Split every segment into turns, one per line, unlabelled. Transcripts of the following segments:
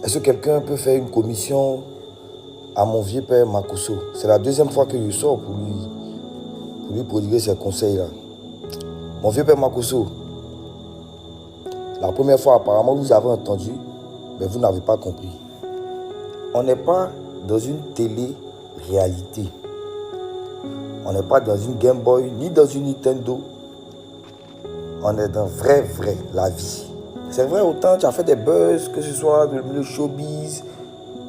Est-ce que quelqu'un peut faire une commission à mon vieux père Makosso? C'est la deuxième fois que je sors pour lui prodiguer ces conseils-là. Mon vieux père Makosso, la première fois apparemment vous avez entendu, mais vous n'avez pas compris. On n'est pas dans une télé-réalité. On n'est pas dans une Game Boy, ni dans une Nintendo. On est dans vrai, la vie. C'est vrai, autant tu as fait des buzz, que ce soit dans le milieu showbiz,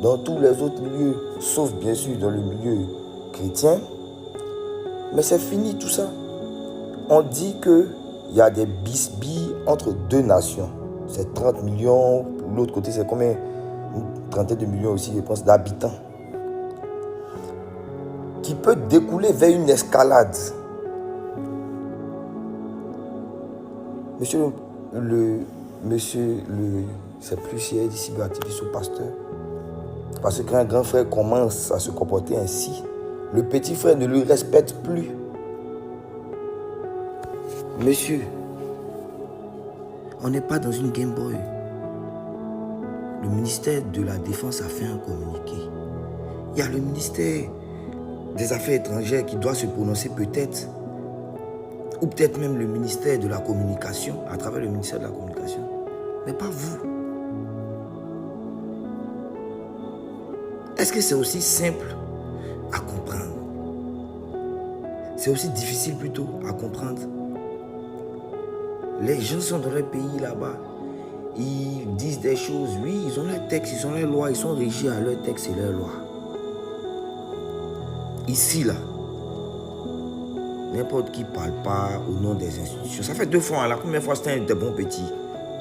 dans tous les autres milieux, sauf bien sûr dans le milieu chrétien. Mais c'est fini tout ça. On dit qu'il y a des bisbilles entre deux nations. C'est 30 millions, l'autre côté c'est combien? Une trentaine de millions aussi, je pense, d'habitants. Qui peut découler vers une escalade. C'est plus si il dit cyberactiviste ou pasteur. Parce qu'un grand frère commence à se comporter ainsi, le petit frère ne le respecte plus. Monsieur, on n'est pas dans une Game Boy. Le ministère de la Défense a fait un communiqué. Il y a le ministère des Affaires étrangères qui doit se prononcer peut-être. Ou peut-être même le ministère de la Communication, à travers le ministère de la Communication. Mais pas vous. Est-ce que c'est aussi simple à comprendre? C'est aussi difficile plutôt à comprendre. Les gens sont dans leur pays là-bas. Ils disent des choses. Oui, ils ont leurs textes, ils ont leurs lois. Ils sont régis à leurs textes et leurs lois. Ici, là, n'importe qui ne parle pas au nom des institutions. Ça fait 2 fois. La première fois, c'était un des bons petits.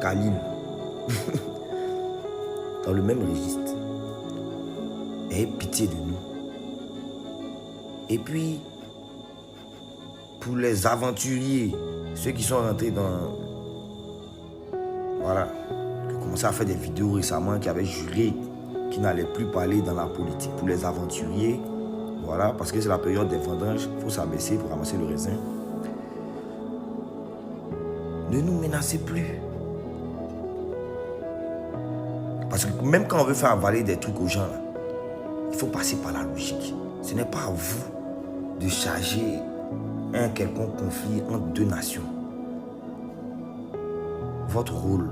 Khalil. Dans le même registre. Ayez pitié de nous. Et puis, pour les aventuriers, ceux qui sont rentrés dans... Voilà. Qui ont commencé à faire des vidéos récemment, qui avaient juré qu'ils n'allaient plus parler dans la politique. Pour les aventuriers, voilà, parce que c'est la période des vendanges, il faut s'abaisser pour ramasser le raisin. Ne nous menacez plus. Parce que même quand on veut faire avaler des trucs aux gens, là, il faut passer par la logique. Ce n'est pas à vous de charger un quelconque conflit entre deux nations. Votre rôle.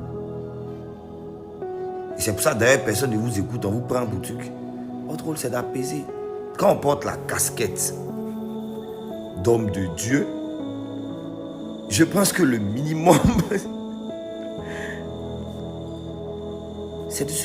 Et c'est pour ça d'ailleurs personne ne vous écoute, on vous prend pour truc. Votre rôle c'est d'apaiser. Quand on porte la casquette d'homme de Dieu, je pense que le minimum c'est de se